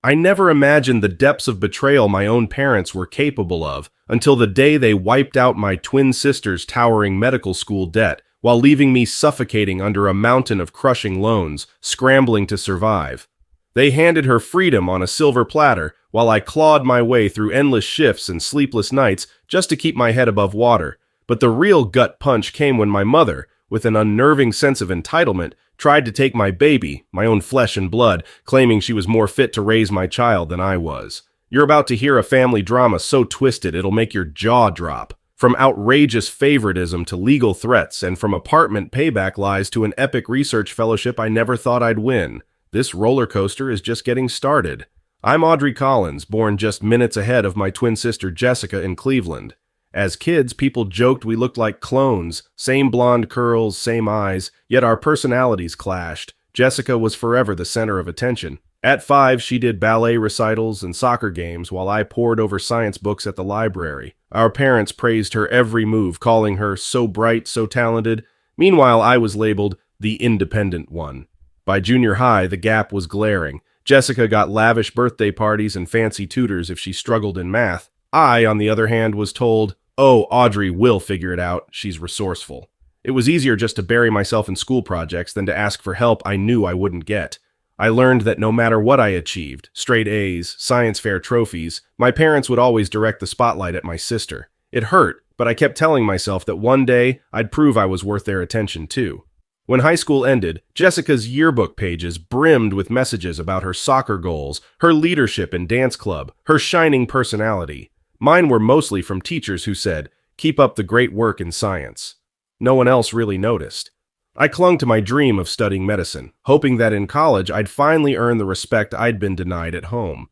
I never imagined the depths of betrayal my own parents were capable of until the day they wiped out my twin sister's towering medical school debt while leaving me suffocating under a mountain of crushing loans, scrambling to survive. They handed her freedom on a silver platter while I clawed my way through endless shifts and sleepless nights just to keep my head above water. But the real gut punch came when my mother, with an unnerving sense of entitlement, tried to take my baby, my own flesh and blood, claiming she was more fit to raise my child than I was. You're about to hear a family drama so twisted it'll make your jaw drop. From outrageous favoritism to legal threats, and from apartment payback lies to an epic research fellowship I never thought I'd win. This roller coaster is just getting started. I'm Audrey Collins, born just minutes ahead of my twin sister Jessica in Cleveland. As kids, people joked we looked like clones, same blonde curls, same eyes, yet our personalities clashed. Jessica was forever the center of attention. At 5, she did ballet recitals and soccer games while I pored over science books at the library. Our parents praised her every move, calling her so bright, so talented. Meanwhile, I was labeled the independent one. By junior high, the gap was glaring. Jessica got lavish birthday parties and fancy tutors if she struggled in math. I, on the other hand, was told, "Oh, Audrey will figure it out. She's resourceful." It was easier just to bury myself in school projects than to ask for help I knew I wouldn't get. I learned that no matter what I achieved, straight A's, science fair trophies, my parents would always direct the spotlight at my sister. It hurt, but I kept telling myself that one day I'd prove I was worth their attention too. When high school ended, Jessica's yearbook pages brimmed with messages about her soccer goals, her leadership in dance club, her shining personality. Mine were mostly from teachers who said, "Keep up the great work in science." No one else really noticed. I clung to my dream of studying medicine, hoping that in college I'd finally earn the respect I'd been denied at home.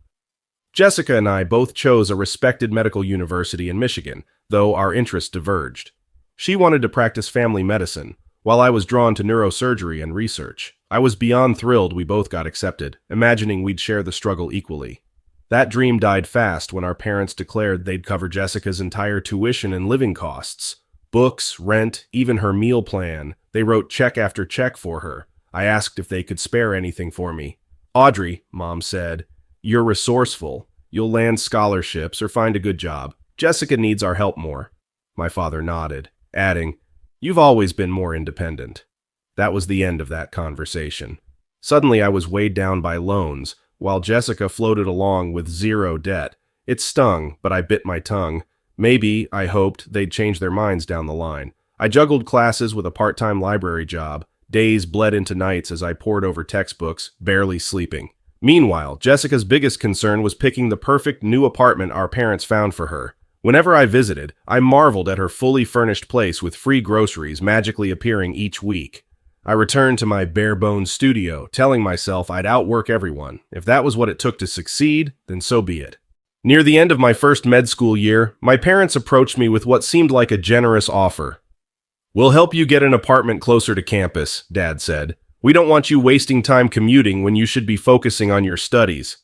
Jessica and I both chose a respected medical university in Michigan, though our interests diverged. She wanted to practice family medicine, while I was drawn to neurosurgery and research. I was beyond thrilled we both got accepted, imagining we'd share the struggle equally. That dream died fast when our parents declared they'd cover Jessica's entire tuition and living costs. Books, rent, even her meal plan. They wrote check after check for her. I asked if they could spare anything for me. "Audrey," Mom said, "you're resourceful. You'll land scholarships or find a good job. Jessica needs our help more." My father nodded, adding, "You've always been more independent." That was the end of that conversation. Suddenly I was weighed down by loans, while Jessica floated along with zero debt. It stung, but I bit my tongue. Maybe, I hoped, they'd change their minds down the line. I juggled classes with a part-time library job. Days bled into nights as I pored over textbooks, barely sleeping. Meanwhile, Jessica's biggest concern was picking the perfect new apartment our parents found for her. Whenever I visited, I marveled at her fully furnished place with free groceries magically appearing each week. I returned to my bare-bones studio, telling myself I'd outwork everyone. If that was what it took to succeed, then so be it. Near the end of my first med school year, my parents approached me with what seemed like a generous offer. "We'll help you get an apartment closer to campus," Dad said. "We don't want you wasting time commuting when you should be focusing on your studies."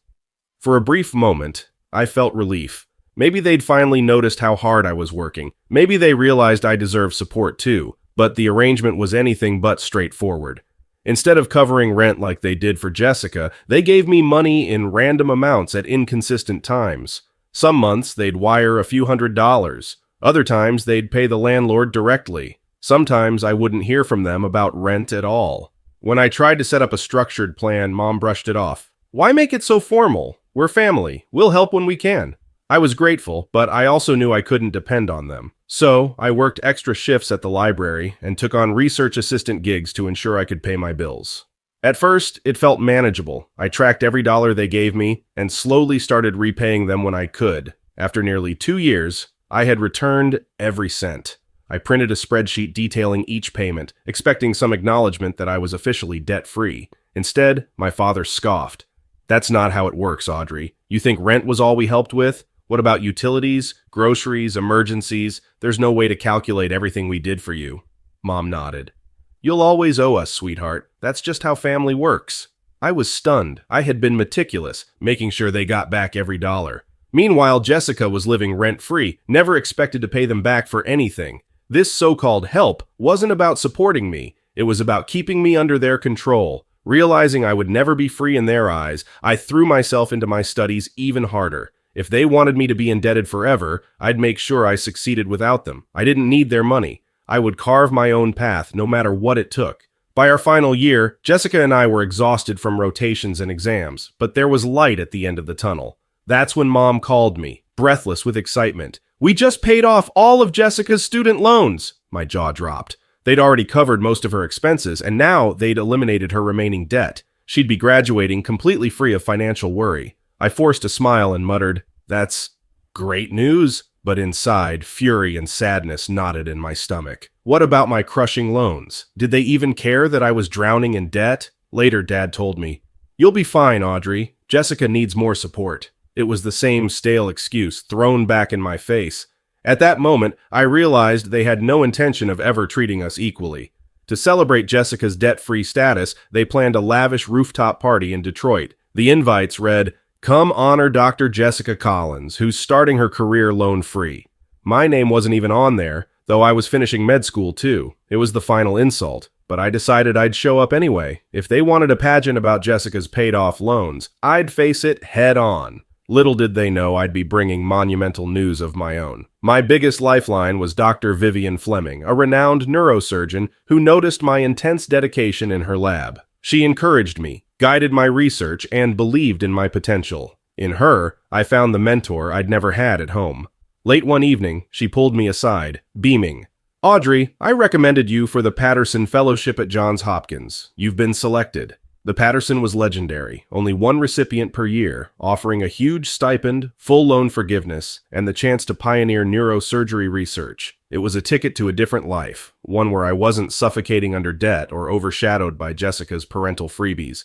For a brief moment, I felt relief. Maybe they'd finally noticed how hard I was working. Maybe they realized I deserved support too, but the arrangement was anything but straightforward. Instead of covering rent like they did for Jessica, they gave me money in random amounts at inconsistent times. Some months they'd wire a few $100s. Other times they'd pay the landlord directly. Sometimes I wouldn't hear from them about rent at all. When I tried to set up a structured plan, Mom brushed it off. "Why make it so formal? We're family. We'll help when we can." I was grateful, but I also knew I couldn't depend on them. So I worked extra shifts at the library and took on research assistant gigs to ensure I could pay my bills. At first, it felt manageable. I tracked every dollar they gave me and slowly started repaying them when I could. After nearly 2 years, I had returned every cent. I printed a spreadsheet detailing each payment, expecting some acknowledgement that I was officially debt-free. Instead, my father scoffed. "That's not how it works, Audrey. You think rent was all we helped with? What about utilities, groceries, emergencies? There's no way to calculate everything we did for you." Mom nodded. "You'll always owe us, sweetheart. That's just how family works." I was stunned. I had been meticulous, making sure they got back every dollar. Meanwhile, Jessica was living rent-free, never expected to pay them back for anything. This so-called help wasn't about supporting me. It was about keeping me under their control. Realizing I would never be free in their eyes, I threw myself into my studies even harder. If they wanted me to be indebted forever, I'd make sure I succeeded without them. I didn't need their money. I would carve my own path, no matter what it took. By our final year, Jessica and I were exhausted from rotations and exams, but there was light at the end of the tunnel. That's when Mom called me, breathless with excitement. "We just paid off all of Jessica's student loans!" My jaw dropped. They'd already covered most of her expenses, and now they'd eliminated her remaining debt. She'd be graduating completely free of financial worry. I forced a smile and muttered, "That's great news." But inside, fury and sadness knotted in my stomach. What about my crushing loans? Did they even care that I was drowning in debt? Later, Dad told me, "You'll be fine, Audrey. Jessica needs more support." It was the same stale excuse thrown back in my face. At that moment, I realized they had no intention of ever treating us equally. To celebrate Jessica's debt-free status, they planned a lavish rooftop party in Detroit. The invites read, "Come honor Dr. Jessica Collins, who's starting her career loan-free." My name wasn't even on there, though I was finishing med school too. It was the final insult, but I decided I'd show up anyway. If they wanted a pageant about Jessica's paid-off loans, I'd face it head-on. Little did they know I'd be bringing monumental news of my own. My biggest lifeline was Dr. Vivian Fleming, a renowned neurosurgeon who noticed my intense dedication in her lab. She encouraged me, guided my research, and believed in my potential. In her, I found the mentor I'd never had at home. Late one evening, she pulled me aside, beaming. "Audrey, I recommended you for the Patterson Fellowship at Johns Hopkins. You've been selected." The Patterson was legendary, only one recipient per year, offering a huge stipend, full loan forgiveness, and the chance to pioneer neurosurgery research. It was a ticket to a different life, one where I wasn't suffocating under debt or overshadowed by Jessica's parental freebies.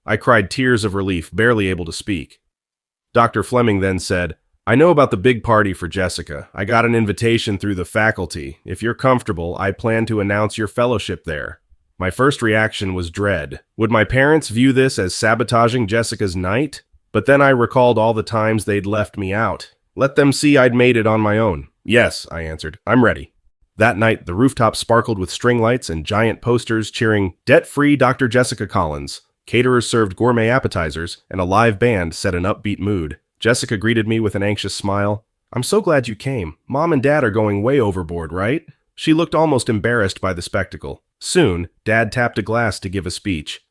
I cried tears of relief, barely able to speak. Dr. Fleming then said, "I know about the big party for Jessica. I got an invitation through the faculty. If you're comfortable, I plan to announce your fellowship there." My first reaction was dread. Would my parents view this as sabotaging Jessica's night? But then I recalled all the times they'd left me out. Let them see I'd made it on my own. "Yes," I answered. "I'm ready." That night, the rooftop sparkled with string lights and giant posters cheering, "Debt-free Dr. Jessica Collins." Caterers served gourmet appetizers, and a live band set an upbeat mood. Jessica greeted me with an anxious smile. "I'm so glad you came. Mom and Dad are going way overboard, right?" She looked almost embarrassed by the spectacle. Soon, Dad tapped a glass to give a speech.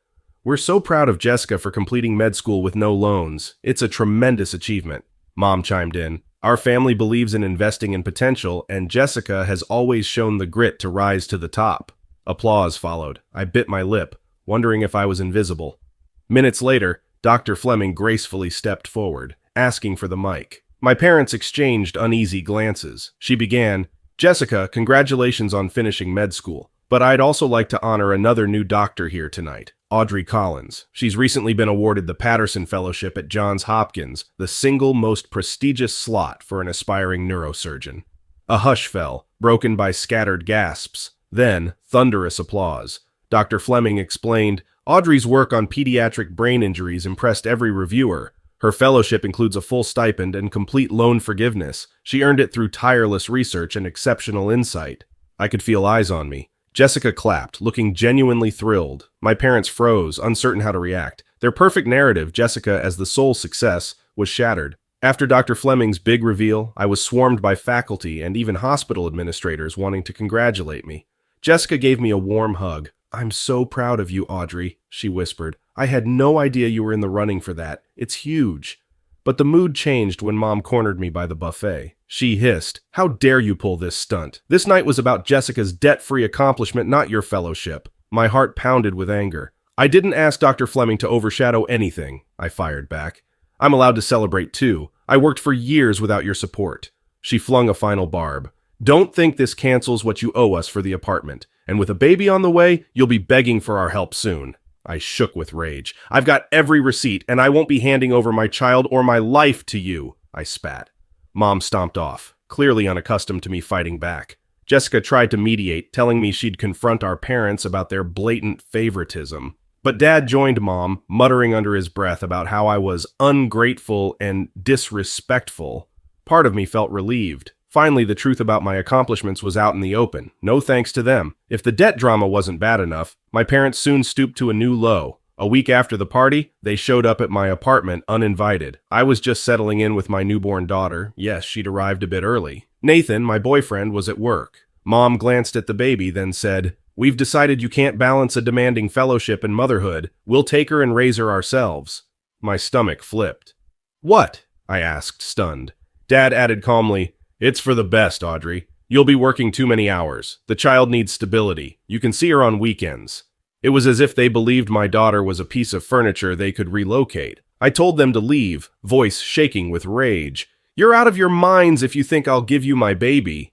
"We're so proud of Jessica for completing med school with no loans. It's a tremendous achievement." Mom chimed in. "Our family believes in investing in potential, and Jessica has always shown the grit to rise to the top." Applause followed. I bit my lip, wondering if I was invisible. Minutes later, Dr. Fleming gracefully stepped forward, asking for the mic. My parents exchanged uneasy glances. She began, "Jessica, congratulations on finishing med school. But I'd also like to honor another new doctor here tonight, Audrey Collins. She's recently been awarded the Patterson Fellowship at Johns Hopkins, the single most prestigious slot for an aspiring neurosurgeon." A hush fell, broken by scattered gasps. Then, thunderous applause. Dr. Fleming explained, "Audrey's work on pediatric brain injuries impressed every reviewer. Her fellowship includes a full stipend and complete loan forgiveness. She earned it through tireless research and exceptional insight." I could feel eyes on me. Jessica clapped, looking genuinely thrilled. My parents froze, uncertain how to react. Their perfect narrative, Jessica as the sole success, was shattered. After Dr. Fleming's big reveal, I was swarmed by faculty and even hospital administrators wanting to congratulate me. Jessica gave me a warm hug. "I'm so proud of you, Audrey," she whispered. "I had no idea you were in the running for that. It's huge." But the mood changed when Mom cornered me by the buffet. She hissed, "How dare you pull this stunt? This night was about Jessica's debt-free accomplishment, not your fellowship." My heart pounded with anger. "I didn't ask Dr. Fleming to overshadow anything," I fired back. "I'm allowed to celebrate too. I worked for years without your support." She flung a final barb. "Don't think this cancels what you owe us for the apartment. And with a baby on the way, you'll be begging for our help soon." I shook with rage. "I've got every receipt, and I won't be handing over my child or my life to you," I spat. Mom stomped off, clearly unaccustomed to me fighting back. Jessica tried to mediate, telling me she'd confront our parents about their blatant favoritism. But Dad joined Mom, muttering under his breath about how I was ungrateful and disrespectful. Part of me felt relieved. Finally, the truth about my accomplishments was out in the open. No thanks to them. If the debt drama wasn't bad enough, my parents soon stooped to a new low. A week after the party, they showed up at my apartment uninvited. I was just settling in with my newborn daughter. Yes, she'd arrived a bit early. Nathan, my boyfriend, was at work. Mom glanced at the baby, then said, "We've decided you can't balance a demanding fellowship and motherhood. We'll take her and raise her ourselves." My stomach flipped. "What?" I asked, stunned. Dad added calmly, "It's for the best, Audrey. You'll be working too many hours. The child needs stability. You can see her on weekends." It was as if they believed my daughter was a piece of furniture they could relocate. I told them to leave, voice shaking with rage. "You're out of your minds if you think I'll give you my baby."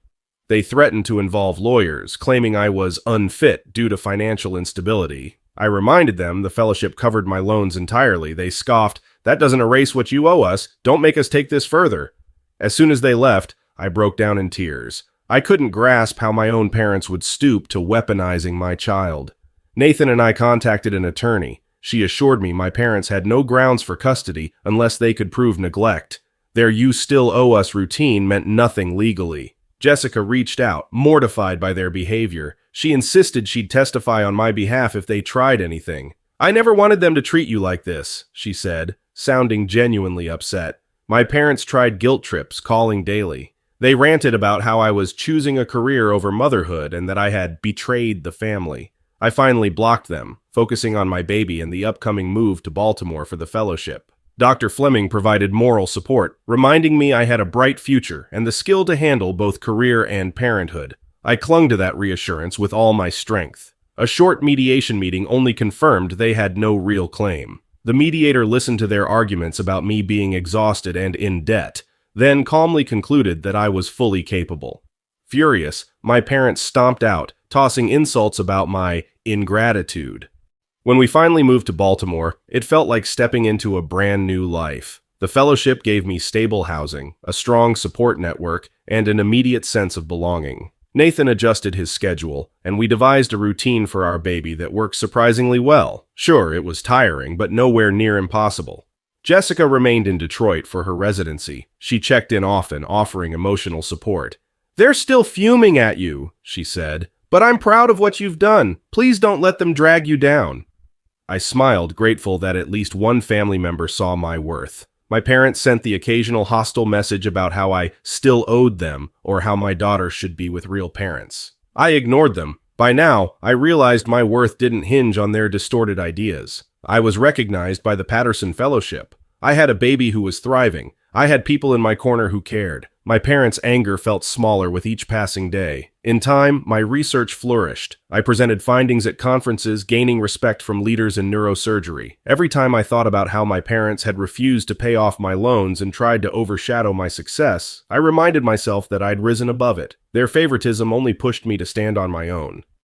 They threatened to involve lawyers, claiming I was unfit due to financial instability. I reminded them the fellowship covered my loans entirely. They scoffed, "That doesn't erase what you owe us. Don't make us take this further." As soon as they left, I broke down in tears. I couldn't grasp how my own parents would stoop to weaponizing my child. Nathan and I contacted an attorney. She assured me my parents had no grounds for custody unless they could prove neglect. Their "you still owe us" routine meant nothing legally. Jessica reached out, mortified by their behavior. She insisted she'd testify on my behalf if they tried anything. "I never wanted them to treat you like this," she said, sounding genuinely upset. My parents tried guilt trips, calling daily. They ranted about how I was choosing a career over motherhood and that I had betrayed the family. I finally blocked them, focusing on my baby and the upcoming move to Baltimore for the fellowship. Dr. Fleming provided moral support, reminding me I had a bright future and the skill to handle both career and parenthood. I clung to that reassurance with all my strength. A short mediation meeting only confirmed they had no real claim. The mediator listened to their arguments about me being exhausted and in debt, then calmly concluded that I was fully capable. Furious, my parents stomped out, tossing insults about my ingratitude. When we finally moved to Baltimore, it felt like stepping into a brand new life. The fellowship gave me stable housing, a strong support network, and an immediate sense of belonging. Nathan adjusted his schedule, and we devised a routine for our baby that worked surprisingly well. Sure, it was tiring, but nowhere near impossible. Jessica remained in Detroit for her residency. She checked in often, offering emotional support. "They're still fuming at you," she said, "but I'm proud of what you've done. Please don't let them drag you down." I smiled, grateful that at least one family member saw my worth. My parents sent the occasional hostile message about how I still owed them or how my daughter should be with real parents. I ignored them. By now, I realized my worth didn't hinge on their distorted ideas. I was recognized by the Patterson Fellowship. I had a baby who was thriving. I had people in my corner who cared. My parents' anger felt smaller with each passing day. In time, my research flourished. I presented findings at conferences, gaining respect from leaders in neurosurgery. Every time I thought about how my parents had refused to pay off my loans and tried to overshadow my success, I reminded myself that I'd risen above it. Their favoritism only pushed me to stand on my own.